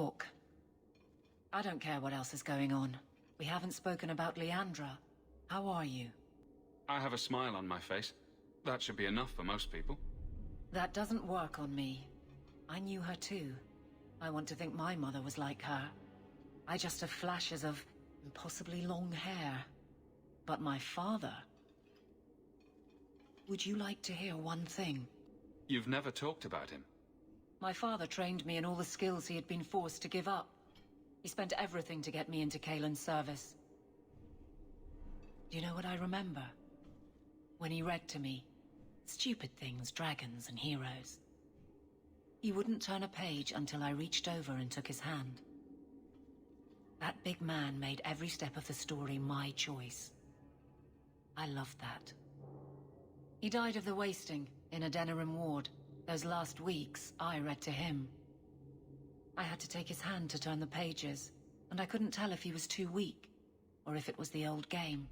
Hawke. I don't care what else is going on. We haven't spoken about Leandra. How are you? I have a smile on my face. That should be enough for most people. That doesn't work on me. I knew her too. I want to think my mother was like her. I just have flashes of impossibly long hair. But my father... Would you like to hear one thing? You've never talked about him. My father trained me in all the skills he had been forced to give up. He spent everything to get me into Kaelin's service. Do you know what I remember? When he read to me. Stupid things, dragons and heroes. He wouldn't turn a page until I reached over and took his hand. That big man made every step of the story my choice. I loved that. He died of the wasting in a Denerim ward. Those last weeks, I read to him. I had to take his hand to turn the pages, and I couldn't tell if he was too weak, or if it was the old game.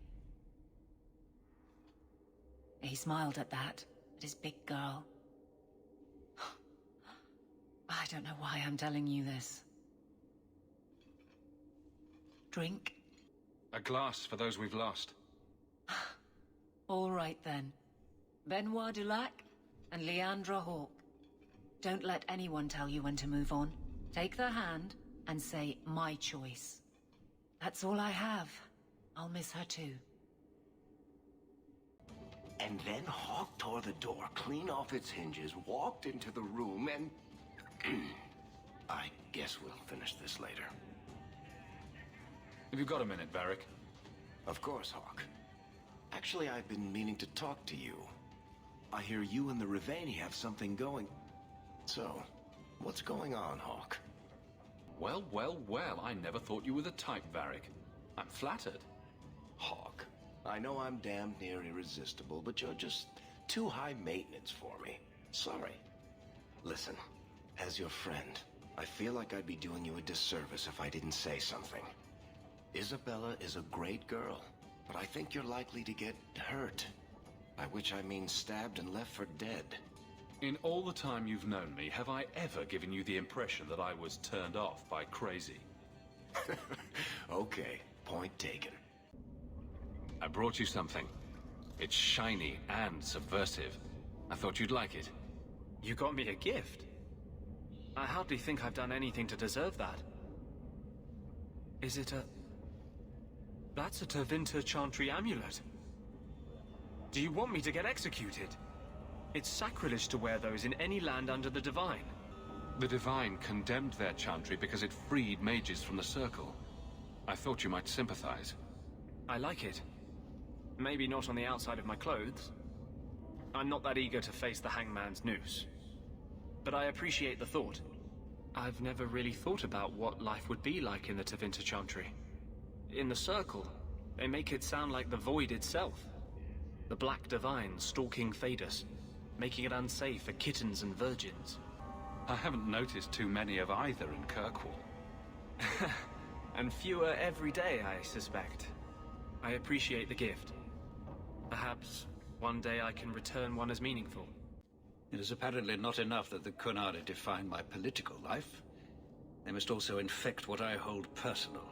He smiled at that, at his big girl. I don't know why I'm telling you this. Drink? A glass for those we've lost. All right then. Benoit Dulac and Leandra Hawke. Don't let anyone tell you when to move on. Take their hand and say, my choice. That's all I have. I'll miss her too. And then Hawke tore the door clean off its hinges, walked into the room, and... I guess we'll finish this later. Have you got a minute, Varric? Of course, Hawke. Actually, I've been meaning to talk to you. I hear you and the Rivaini have something going. So, what's going on, Hawke? Well, well, well, I never thought you were the type, Varric. I'm flattered. Hawke, I know I'm damned near irresistible, but you're just too high maintenance for me. Sorry. Listen, as your friend, I feel like I'd be doing you a disservice if I didn't say something. Isabella is a great girl, but I think you're likely to get hurt. By which I mean stabbed and left for dead. In all the time you've known me, have I ever given you the impression that I was turned off by crazy? Okay, point taken. I brought you something. It's shiny and subversive. I thought you'd like it. You got me a gift? I hardly think I've done anything to deserve that. Is it a... That's a Tevinter Chantry amulet. Do you want me to get executed? It's sacrilege to wear those in any land under the Divine. The Divine condemned their chantry because it freed mages from the Circle. I thought you might sympathize. I like it. Maybe not on the outside of my clothes. I'm not that eager to face the hangman's noose. But I appreciate the thought. I've never really thought about what life would be like in the Tevinter Chantry. In the Circle, they make it sound like the Void itself. The Black Divine stalking Thedas, making it unsafe for kittens and virgins. I haven't noticed too many of either in Kirkwall. And fewer every day, I suspect. I appreciate the gift. Perhaps one day I can return one as meaningful. It is apparently not enough that the Qunari define my political life. They must also infect what I hold personal.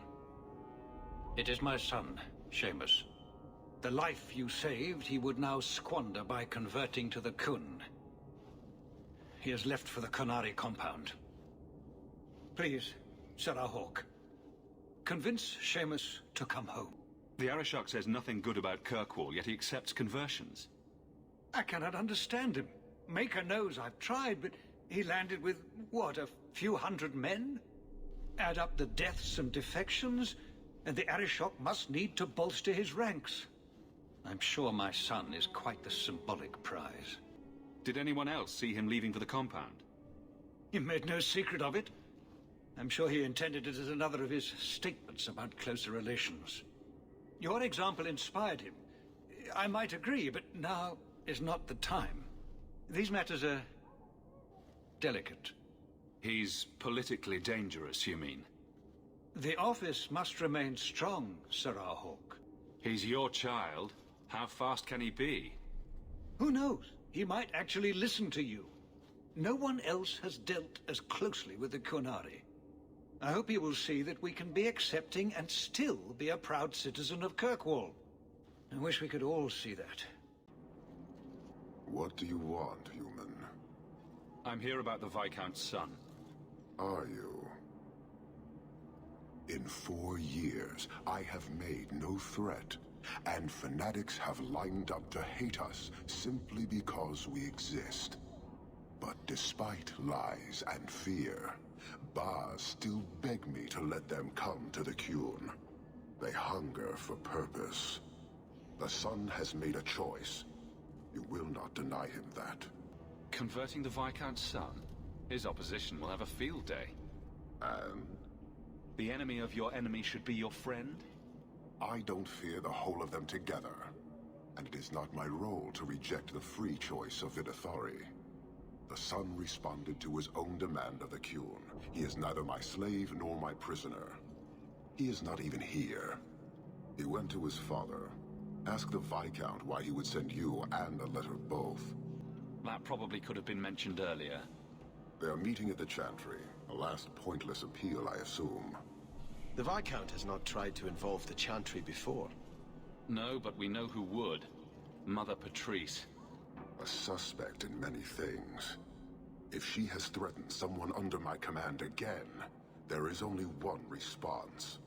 It is my son, Seamus. The life you saved, he would now squander by converting to the Qun. He has left for the Qunari compound. Please, Sarah Hawke, convince Seamus to come home. The Arishok says nothing good about Kirkwall, yet he accepts conversions. I cannot understand him. Maker knows I've tried, but he landed with, what, a few hundred men? Add up the deaths and defections, and the Arishok must need to bolster his ranks. I'm sure my son is quite the symbolic prize. Did anyone else see him leaving for the compound? He made no secret of it. I'm sure he intended it as another of his statements about closer relations. Your example inspired him. I might agree, but now is not the time. These matters are delicate. He's politically dangerous, you mean? The office must remain strong, Sarah Hawke. He's your child. How fast can he be? Who knows? He might actually listen to you. No one else has dealt as closely with the Qunari. I hope you will see that we can be accepting and still be a proud citizen of Kirkwall. I wish we could all see that. What do you want, human? I'm here about the Viscount's son. Are you? In 4 years, I have made no threat, and fanatics have lined up to hate us simply because we exist. But despite lies and fear, Bars still beg me to let them come to the Qun. They hunger for purpose. The son has made a choice. You will not deny him that. Converting the Viscount's son? His opposition will have a field day. And? The enemy of your enemy should be your friend? I don't fear the whole of them together. And it is not my role to reject the free choice of Vidithari. The son responded to his own demand of the Qun. He is neither my slave nor my prisoner. He is not even here. He went to his father. Ask the Viscount why he would send you and a letter both. That probably could have been mentioned earlier. They are meeting at the Chantry. A last pointless appeal, I assume. The Viscount has not tried to involve the Chantry before. No, but we know who would. Mother Patrice. A suspect in many things. If she has threatened someone under my command again, there is only one response.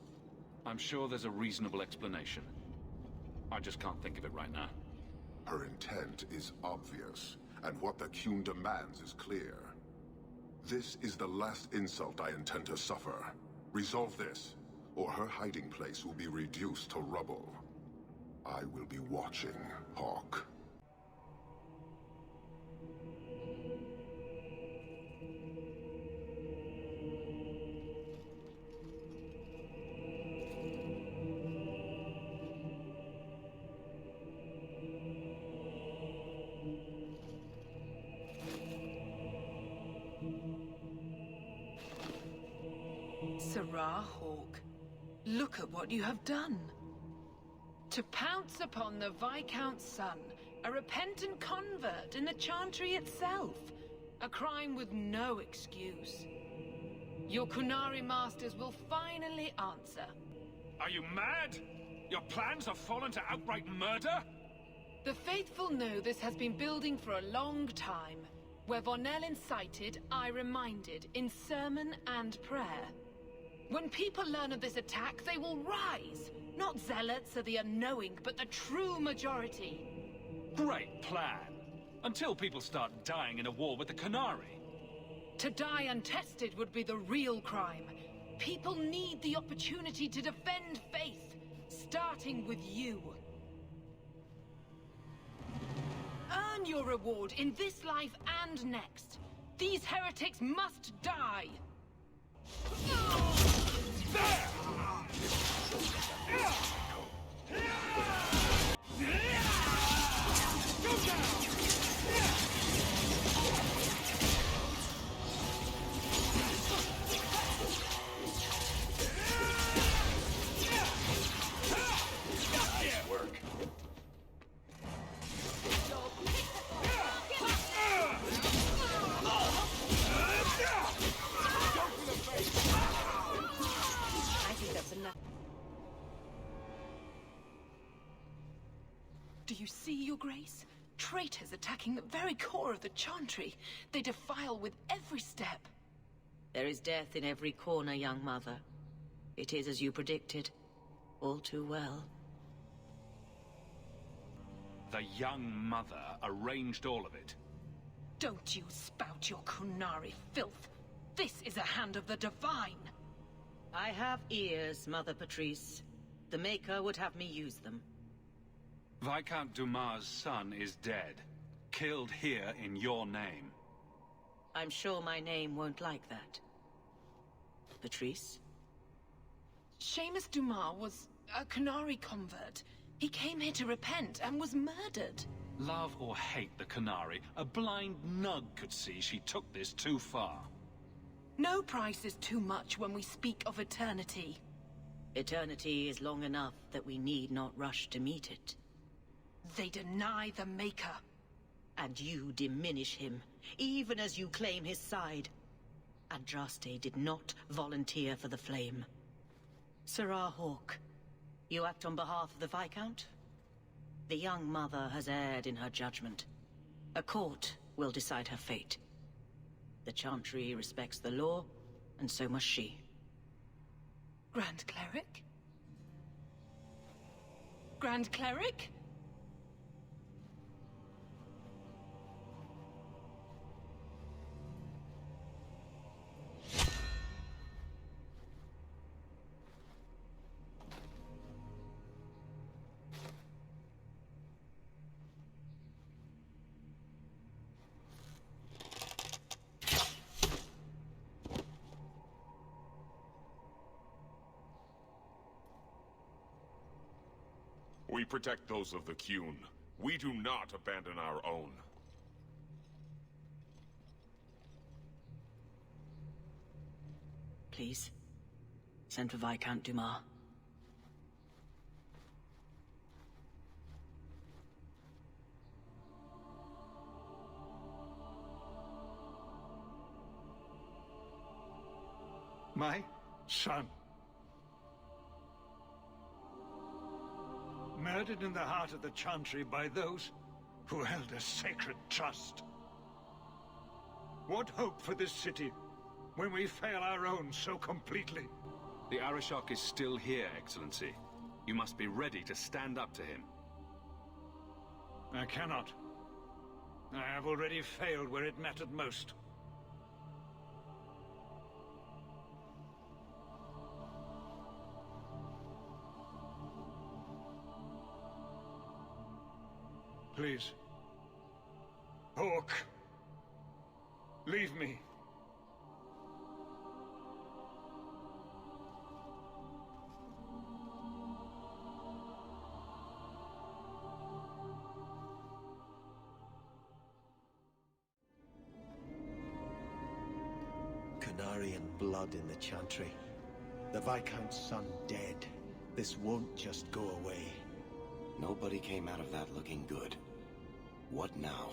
I'm sure there's a reasonable explanation. I just can't think of it right now. Her intent is obvious, and what the Qun demands is clear. This is the last insult I intend to suffer. Resolve this, or her hiding place will be reduced to rubble. I will be watching, Hawke. Sirrah Hawke, look at what you have done. To pounce upon the Viscount's son, a repentant convert in the Chantry itself, a crime with no excuse. Your Qunari masters will finally answer. Are you mad? Your plans have fallen to outright murder? The faithful know this has been building for a long time. Where Vonel incited, I reminded, in sermon and prayer. When people learn of this attack, they will rise. Not zealots or the unknowing, but the true majority. Great plan. Until people start dying in a war with the Qunari. To die untested would be the real crime. People need the opportunity to defend faith, starting with you. Earn your reward in this life and next. These heretics must die. Do you see, Your Grace? Traitors attacking the very core of the Chantry. They defile with every step. There is death in every corner, young mother. It is as you predicted. All too well. The young mother arranged all of it. Don't you spout your Qunari filth. This is a hand of the divine. I have ears, Mother Patrice. The Maker would have me use them. Viscount Dumas' son is dead. Killed here in your name. I'm sure my name won't like that. Patrice? Seamus Dumas was a Qunari convert. He came here to repent and was murdered. Love or hate the Qunari, a blind nug could see she took this too far. No price is too much when we speak of eternity. Eternity is long enough that we need not rush to meet it. They deny the Maker. And you diminish him, even as you claim his side. Adraste did not volunteer for the flame. Sirrah Hawke, you act on behalf of the Viscount? The young mother has erred in her judgment. A court will decide her fate. The Chantry respects the law, and so must she. Grand Cleric? Grand Cleric? We protect those of the Qun. We do not abandon our own. Please, send for Viscount Dumas. My son. Murdered in the heart of the Chantry by those who held a sacred trust. What hope for this city when we fail our own so completely? The Arishok is still here, Excellency. You must be ready to stand up to him. I cannot. I have already failed where it mattered most. Please. Hawke. Leave me. Qunari and blood in the Chantry. The Viscount's son dead. This won't just go away. Nobody came out of that looking good. What now?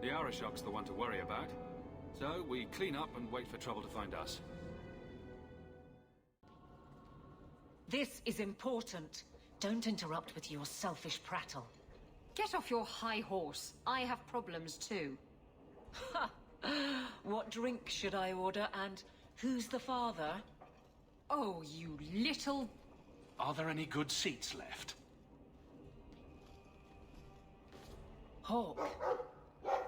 The Arishok's the one to worry about. So we clean up and wait for trouble to find us. This is important. Don't interrupt with your selfish prattle. Get off your high horse. I have problems too. Ha! What drink should I order, and who's the father? Oh, you little... Are there any good seats left? Hawke.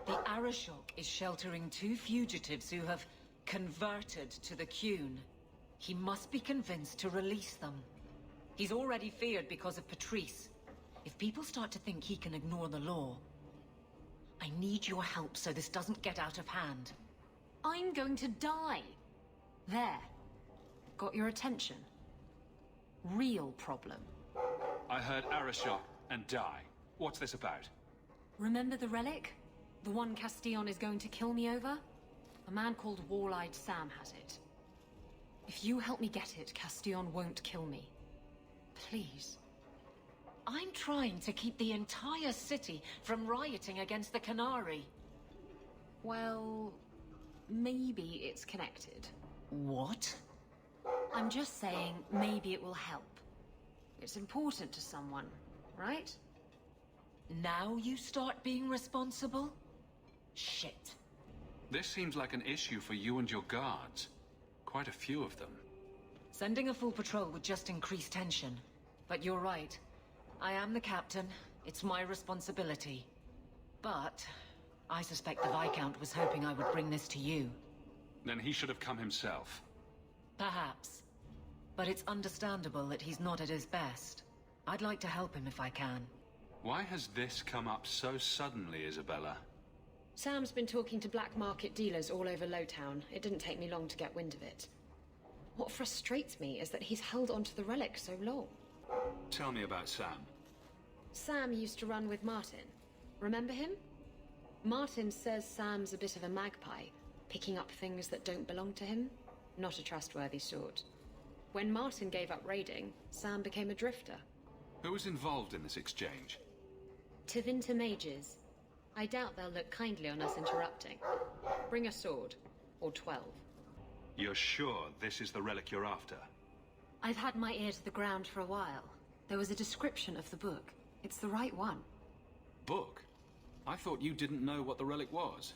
The Arishok is sheltering 2 fugitives who have converted to the Qun. He must be convinced to release them. He's already feared because of Patrice. If people start to think he can ignore the law, I need your help so this doesn't get out of hand. I'm going to die. There. Got your attention? Real problem. I heard Arishok and die. What's this about? Remember the relic? The one Castillon is going to kill me over? A man called Wall-Eyed Sam has it. If you help me get it, Castillon won't kill me. Please. I'm trying to keep the entire city from rioting against the Qunari. Well, maybe it's connected. What? I'm just saying, maybe it will help. It's important to someone, right? Now you start being responsible? Shit. This seems like an issue for you and your guards. Quite a few of them. Sending a full patrol would just increase tension. But you're right. I am the captain. It's my responsibility. But I suspect the Viscount was hoping I would bring this to you. Then he should have come himself. Perhaps. But it's understandable that he's not at his best. I'd like to help him if I can. Why has this come up so suddenly, Isabella? Sam's been talking to black market dealers all over Lowtown. It didn't take me long to get wind of it. What frustrates me is that he's held onto the relic so long. Tell me about Sam. Sam used to run with Martin. Remember him? Martin says Sam's a bit of a magpie, picking up things that don't belong to him. Not a trustworthy sort. When Martin gave up raiding, Sam became a drifter. Who was involved in this exchange? Tevinter mages. I doubt they'll look kindly on us interrupting. Bring a sword. Or 12. You're sure this is the relic you're after? I've had my ear to the ground for a while. There was a description of the book. It's the right one. Book? I thought you didn't know what the relic was.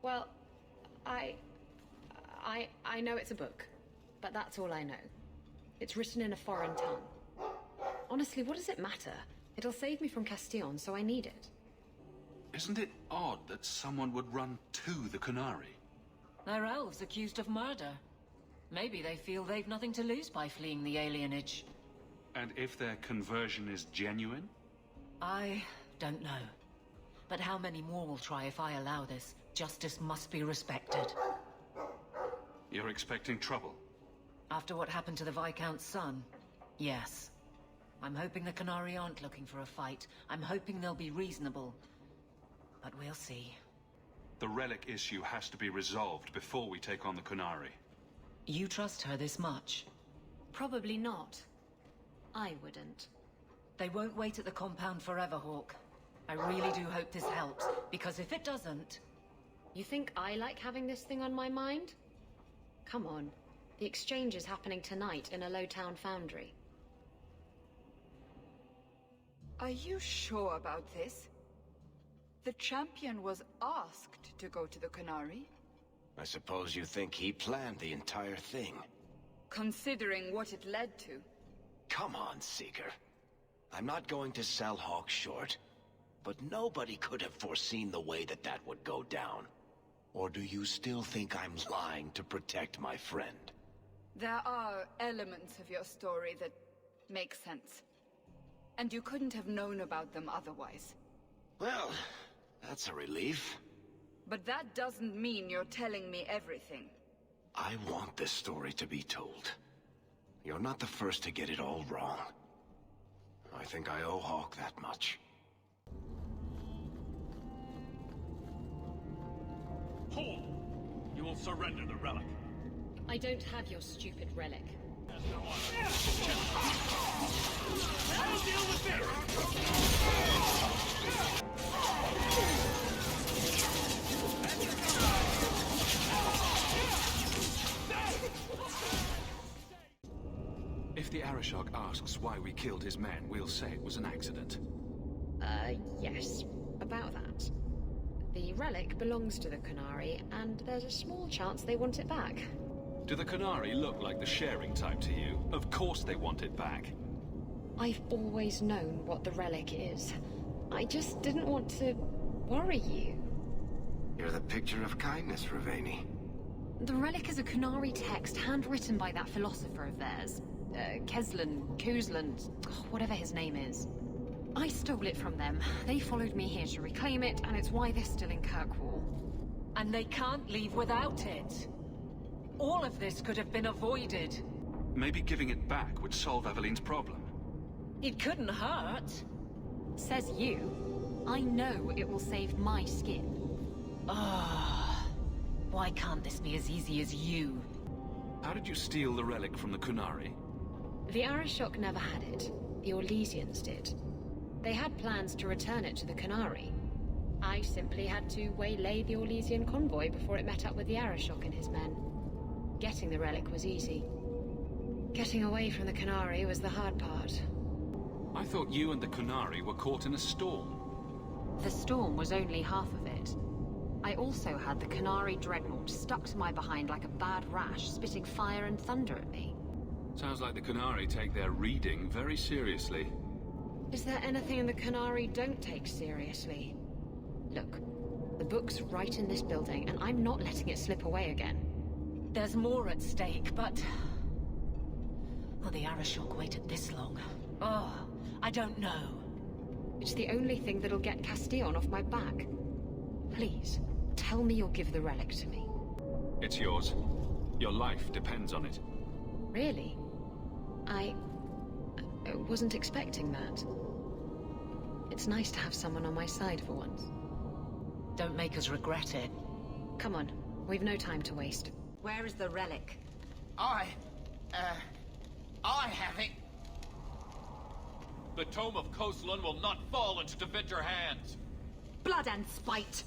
Well, I know it's a book, but that's all I know. It's written in a foreign tongue. Honestly, what does it matter? It'll save me from Castillon, so I need it. Isn't it odd that someone would run to the Qunari? They're elves accused of murder. Maybe they feel they've nothing to lose by fleeing the alienage. And if their conversion is genuine? I don't know. But how many more will try if I allow this? Justice must be respected. You're expecting trouble? After what happened to the Viscount's son, yes. I'm hoping the Qunari aren't looking for a fight. I'm hoping they'll be reasonable. But we'll see. The relic issue has to be resolved before we take on the Qunari. You trust her this much? Probably not. I wouldn't. They won't wait at the compound forever, Hawke. I really do hope this helps, because if it doesn't... You think I like having this thing on my mind? Come on. The exchange is happening tonight in a low-town foundry. Are you sure about this? The champion was asked to go to the Qunari. I suppose you think he planned the entire thing. Considering what it led to. Come on, Seeker. I'm not going to sell Hawke short, but nobody could have foreseen the way that that would go down. Or do you still think I'm lying to protect my friend? There are elements of your story that make sense. And you couldn't have known about them otherwise. Well, that's a relief. But that doesn't mean you're telling me everything. I want this story to be told. You're not the first to get it all wrong. I think I owe Hawke that much. Hold! You will surrender the relic. I don't have your stupid relic. I'll deal with If the Arishok asks why we killed his men, we'll say it was an accident. Yes. About that. The relic belongs to the Qunari, and there's a small chance they want it back. Do the Qunari look like the sharing type to you? Of course they want it back. I've always known what the relic is. I just didn't want to worry you. You're the picture of kindness, Raveni. The relic is a Qunari text handwritten by that philosopher of theirs. Kuzlan, whatever his name is. I stole it from them. They followed me here to reclaim it, and it's why they're still in Kirkwall. And they can't leave without it. All of this could have been avoided. Maybe giving it back would solve Eveline's problem. It couldn't hurt. Says you. I know it will save my skin. Ah, why can't this be as easy as you? How did you steal the relic from the Qunari? The Arishok never had it. The Orlesians did. They had plans to return it to the Qunari. I simply had to waylay the Orlesian convoy before it met up with the Arishok and his men. Getting the relic was easy. Getting away from the Qunari was the hard part. I thought you and the Qunari were caught in a storm. The storm was only half of it. I also had the Qunari dreadnought stuck to my behind like a bad rash, spitting fire and thunder at me. Sounds like the Qunari take their reading very seriously. Is there anything in the Qunari don't take seriously? Look, the book's right in this building, and I'm not letting it slip away again. There's more at stake, but... Will the Arishok waited this long? Oh, I don't know. It's the only thing that'll get Castillon off my back. Please, tell me you'll give the relic to me. It's yours. Your life depends on it. Really? I wasn't expecting that. It's nice to have someone on my side for once. Don't make us regret it. Come on, we've no time to waste. Where is the relic? I have it. The Tome of Qunari will not fall into defender hands. Blood and spite!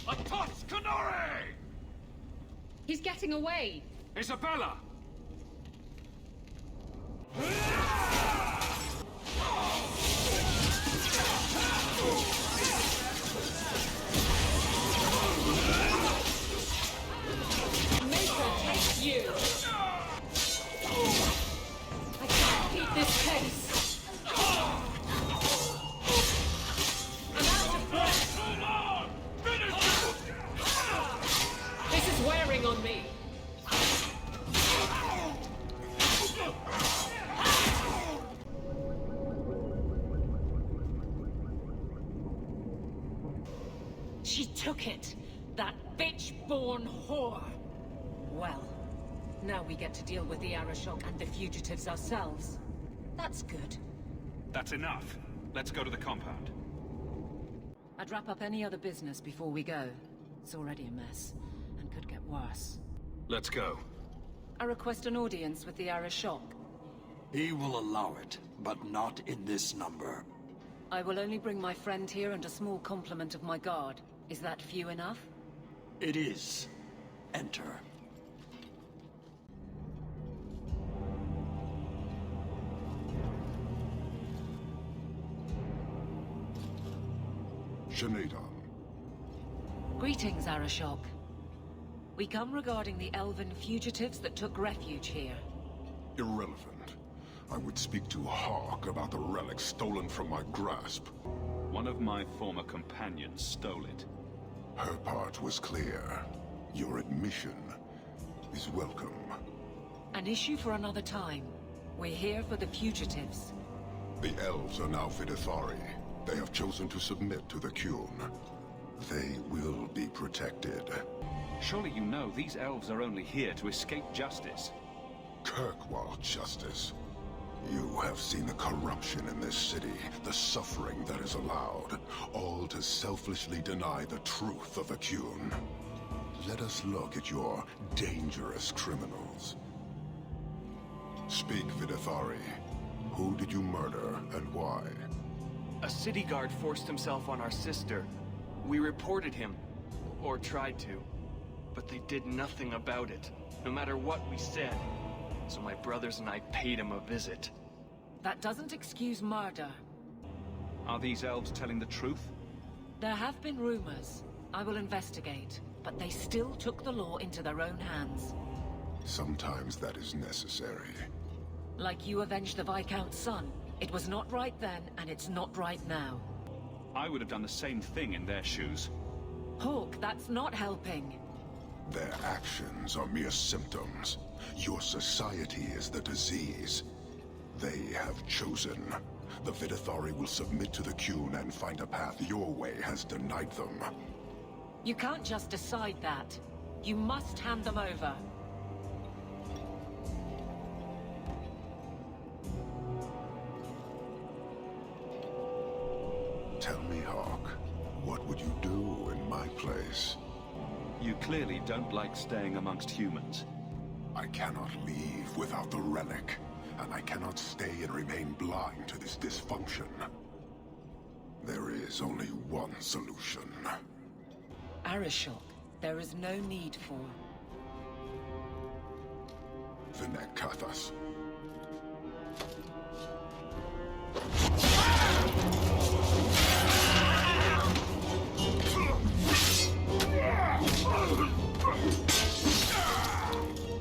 A toss, Qunari! He's getting away! Isabella! Maker takes you! I can't keep this pace! I'm out of breath! This is wearing on me! She took it! That bitch-born whore! Well, now we get to deal with the Arashok and the fugitives ourselves. That's good. That's enough. Let's go to the compound. I'd wrap up any other business before we go. It's already a mess, and could get worse. Let's go. I request an audience with the Arashok. He will allow it, but not in this number. I will only bring my friend here and a small complement of my guard. Is that few enough? It is. Enter. Shaneda. Greetings, Arashok. We come regarding the elven fugitives that took refuge here. Irrelevant. I would speak to Hawke about the relic stolen from my grasp. One of my former companions stole it. Her part was clear. Your admission is welcome. An issue for another time. We're here for the fugitives. The elves are now Vidithari. They have chosen to submit to the Qun. They will be protected. Surely you know these elves are only here to escape justice. Kirkwall justice. You have seen the corruption in this city, the suffering that is allowed, all to selfishly deny the truth of the Qun. Let us look at your dangerous criminals. Speak, Vidithari. Who did you murder, and why? A city guard forced himself on our sister. We reported him, or tried to, but they did nothing about it, no matter what we said. So my brothers and I paid him a visit. That doesn't excuse murder. Are these elves telling the truth? There have been rumors. I will investigate, but they still took the law into their own hands. Sometimes that is necessary. Like you avenged the Viscount's son. It was not right then, and it's not right now. I would have done the same thing in their shoes. Hawke, that's not helping. Their actions are mere symptoms. Your society is the disease. They have chosen. The Vidithari will submit to the Qun and find a path your way has denied them. You can't just decide that. You must hand them over. Tell me, Hawke, what would you do in my place? You clearly don't like staying amongst humans. I cannot leave without the relic, and I cannot stay and remain blind to this dysfunction. There is only one solution. Arashok, there is no need for... Vinek Kathas.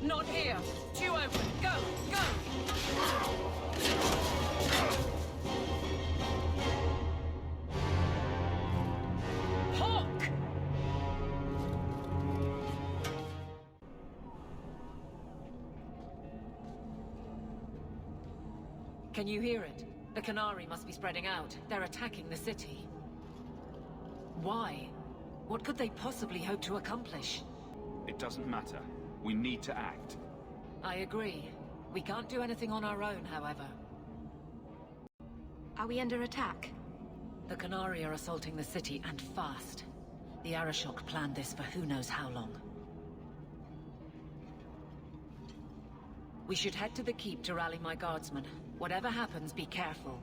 Not here! Two open! Go! Go! Hawke! Can you hear it? The Qunari must be spreading out. They're attacking the city. Why? What could they possibly hope to accomplish? It doesn't matter. We need to act. I agree. We can't do anything on our own, however. Are we under attack? The Qunari are assaulting the city, and fast. The Arashok planned this for who knows how long. We should head to the keep to rally my guardsmen. Whatever happens, be careful.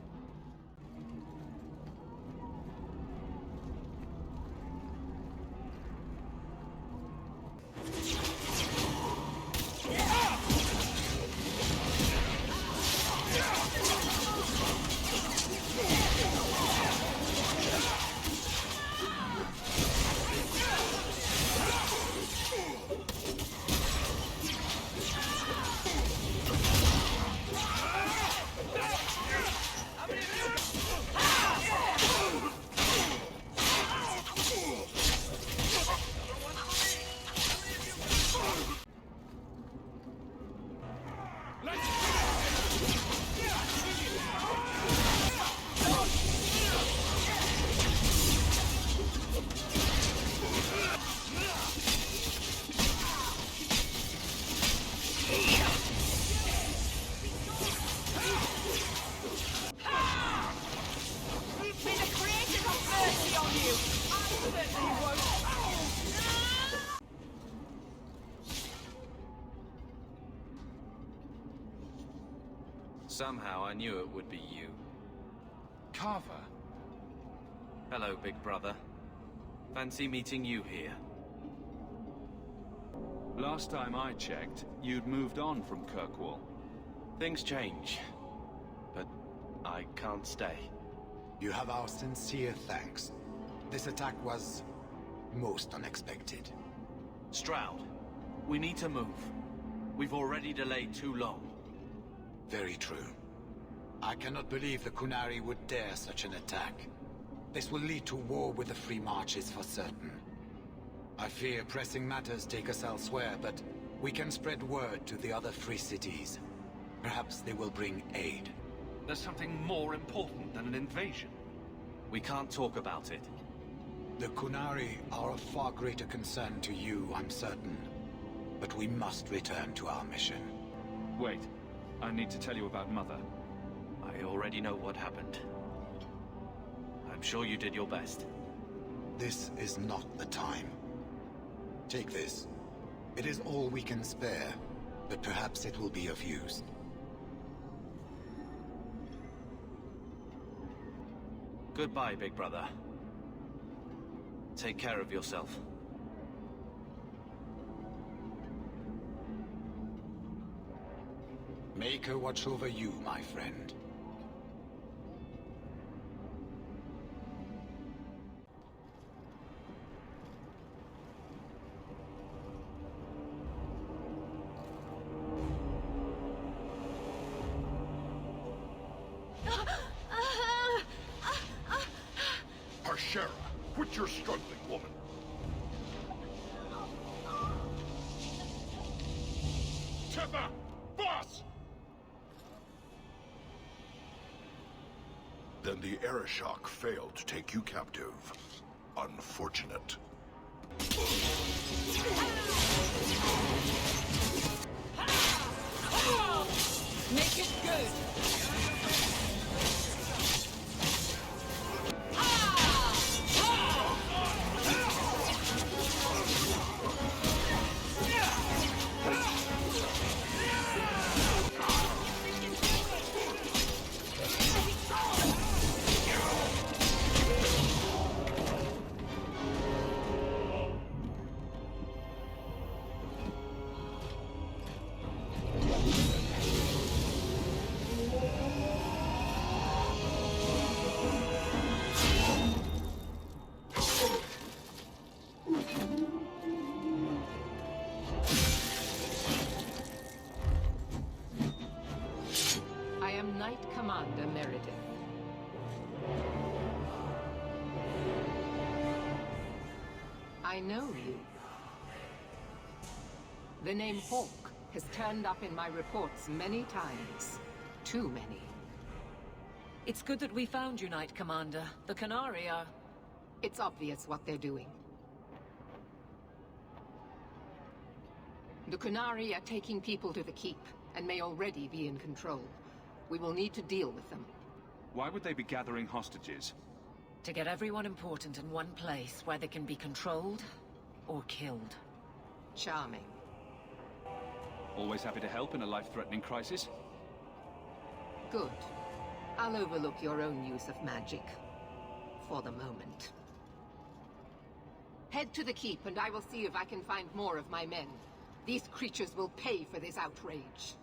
Somehow I knew it would be you. Carver? Hello, big brother. Fancy meeting you here. Last time I checked, you'd moved on from Kirkwall. Things change, but I can't stay. You have our sincere thanks. This attack was most unexpected. Stroud, we need to move. We've already delayed too long. Very true. I cannot believe the Qunari would dare such an attack. This will lead to war with the Free Marches for certain. I fear pressing matters take us elsewhere, but we can spread word to the other free cities. Perhaps they will bring aid. There's something more important than an invasion. We can't talk about it. The Qunari are of far greater concern to you, I'm certain. But we must return to our mission. Wait, I need to tell you about Mother. I already know what happened. I'm sure you did your best. This is not the time. Take this. It is all we can spare, but perhaps it will be of use. Goodbye, big brother. Take care of yourself. Make her watch over you, my friend. Harshera, quit your struggling, woman. Tifa! Boss! Then the Arishok failed to take you captive. Unfortunate. Make it good! Knight Commander Meredith. I know you. The name Hawke has turned up in my reports many times. Too many. It's good that we found you, Knight Commander. The Qunari are... It's obvious what they're doing. The Qunari are taking people to the Keep, and may already be in control. We will need to deal with them. Why would they be gathering hostages? To get everyone important in one place where they can be controlled or killed. Charming. Always happy to help in a life-threatening crisis? Good. I'll overlook your own use of magic. For the moment. Head to the Keep and I will see if I can find more of my men. These creatures will pay for this outrage.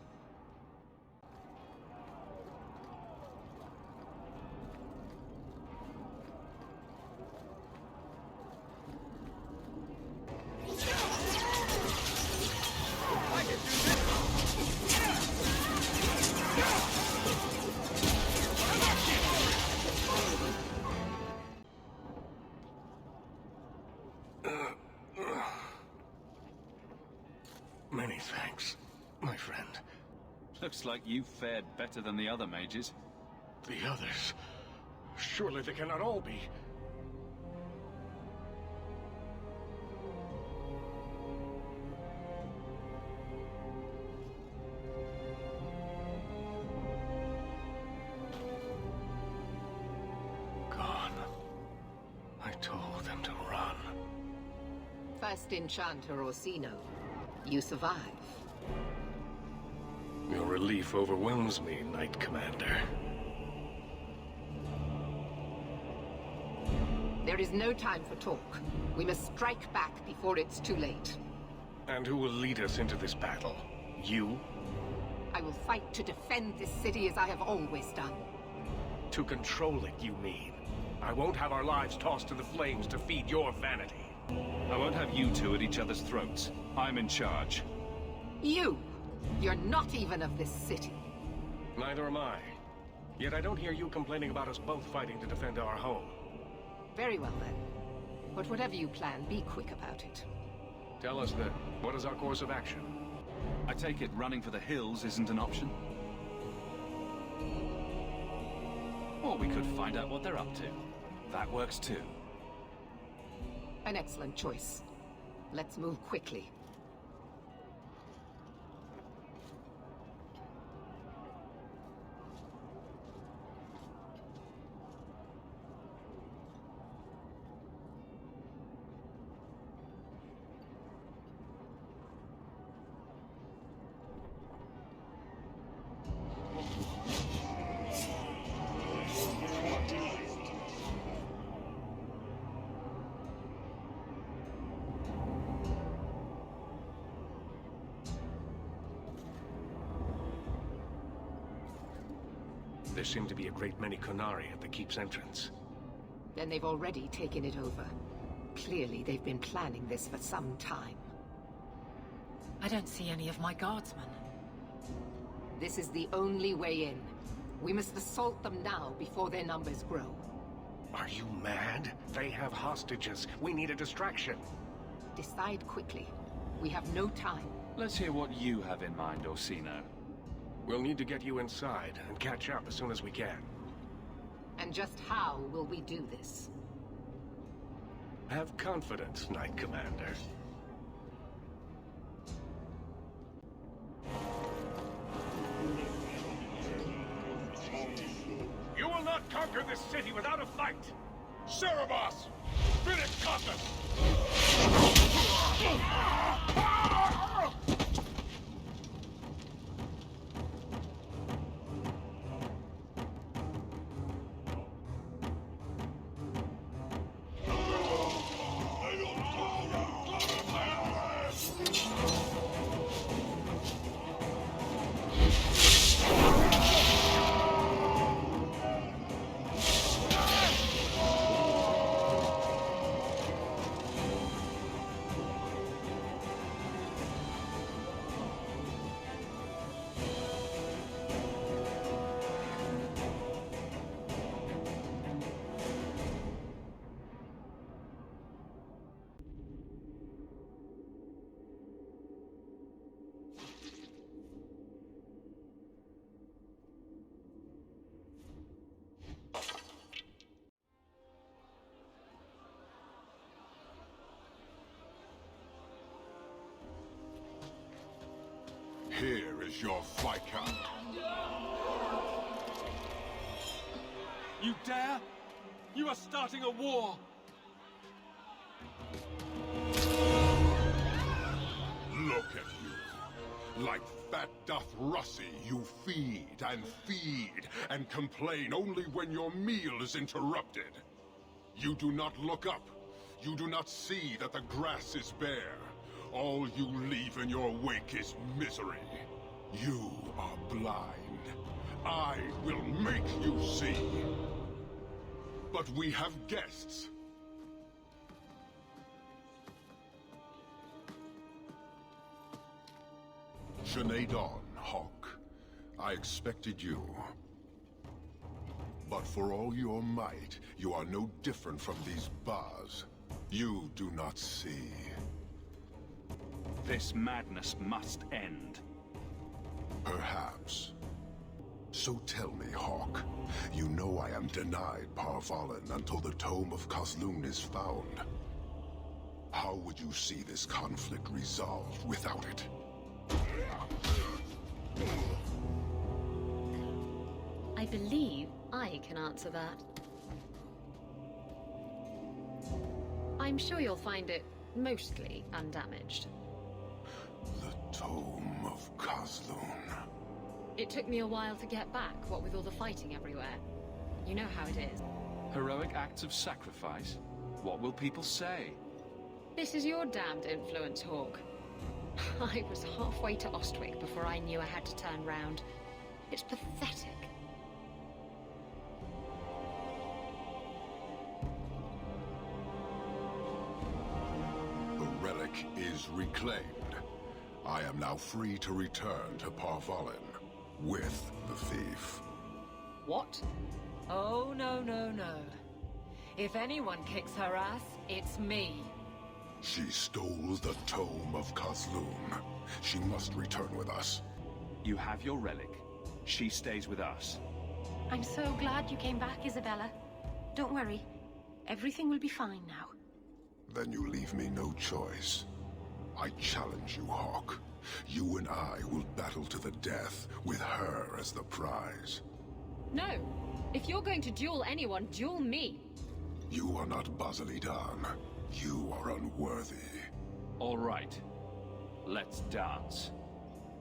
Many thanks, my friend. Looks like you fared better than the other mages. The others? Surely they cannot all be. Gone. I told them to run. First Enchanter Orsino. You survive. Your relief overwhelms me, Knight Commander. There is no time for talk. We must strike back before it's too late. And who will lead us into this battle? You? I will fight to defend this city as I have always done. To control it, you mean? I won't have our lives tossed to the flames to feed your vanity. I won't have you two at each other's throats. I'm in charge. You! You're not even of this city. Neither am I. Yet I don't hear you complaining about us both fighting to defend our home. Very well then. But whatever you plan, be quick about it. Tell us then, what is our course of action? I take it running for the hills isn't an option? Or we could find out what they're up to. That works too. An excellent choice. Let's move quickly. There seem to be a great many Qunari at the keep's entrance. Then they've already taken it over. Clearly, they've been planning this for some time. I don't see any of my guardsmen. This is the only way in. We must assault them now before their numbers grow. Are you mad? They have hostages. We need a distraction. Decide quickly. We have no time. Let's hear what you have in mind, Orsino. We'll need to get you inside and catch up as soon as we can. And just how will we do this? Have confidence, Knight Commander. You will not conquer this city without a fight! Cerebos! Viscount! Here is your Viscount. You dare? You are starting a war! Look at you. Like fat doth Russie, you feed and complain only when your meal is interrupted. You do not look up. You do not see that the grass is bare. All you leave in your wake is misery. You are blind. I will make you see. But we have guests. Shenadon, Hawke. I expected you. But for all your might, you are no different from these bars. You do not see. This madness must end. Perhaps. So tell me, Hawke. You know I am denied Parvalan until the Tome of Kozlun is found. How would you see this conflict resolved without it? I believe I can answer that. I'm sure you'll find it mostly undamaged. The Tome of Kozlun. It took me a while to get back, what with all the fighting everywhere. You know how it is. Heroic acts of sacrifice? What will people say? This is your damned influence, Hawke. I was halfway to Ostwick before I knew I had to turn round. It's pathetic. The relic is reclaimed. I am now free to return to Parvalin with the thief. What? Oh, no, no, no. If anyone kicks her ass, it's me. She stole the Tome of Kazloon. She must return with us. You have your relic. She stays with us. I'm so glad you came back, Isabella. Don't worry. Everything will be fine now. Then you leave me no choice. I challenge you, Hawke. You and I will battle to the death, with her as the prize. No. If you're going to duel anyone, duel me. You are not Basilidan. You are unworthy. All right. Let's dance.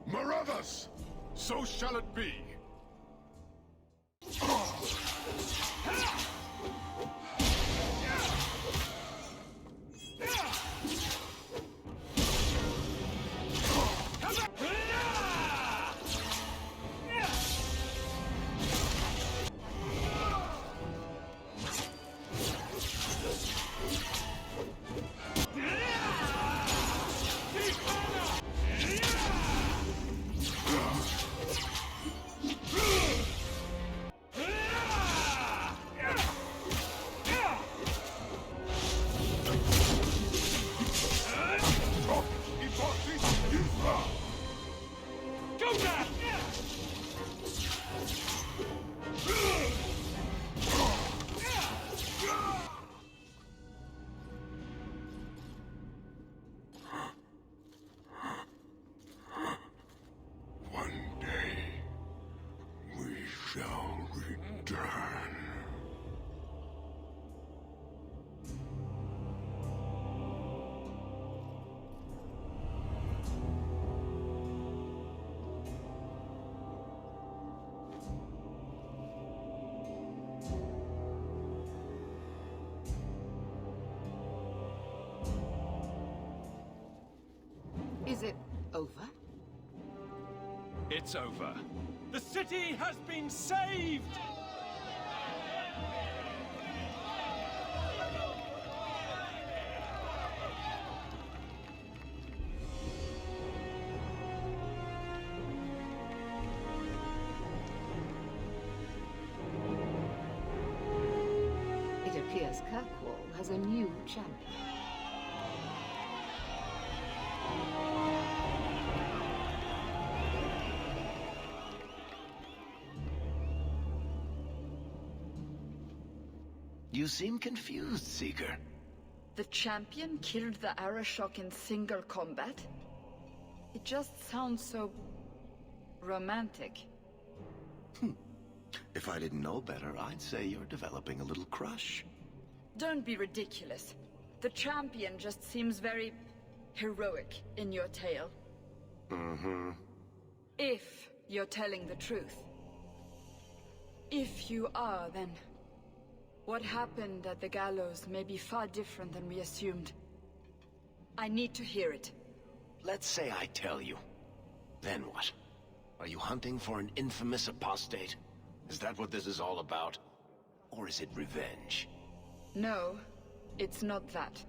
Marathas! So shall it be! Is it over? It's over. The city has been saved! It appears Kirkwall has a new champion. You seem confused, Seeker. The champion killed the Arashok in single combat? It just sounds so... romantic. If I didn't know better, I'd say you're developing a little crush. Don't be ridiculous. The champion just seems very... heroic in your tale. Mm-hmm. If you're telling the truth. If you are, then... what happened at the gallows may be far different than we assumed. I need to hear it. Let's say I tell you. Then what? Are you hunting for an infamous apostate? Is that what this is all about? Or is it revenge? No, it's not that.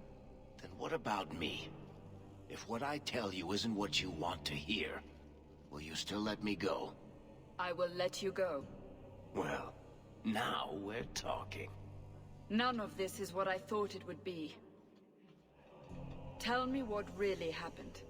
Then what about me? If what I tell you isn't what you want to hear, will you still let me go? I will let you go. Well, now we're talking. None of this is what I thought it would be. Tell me what really happened.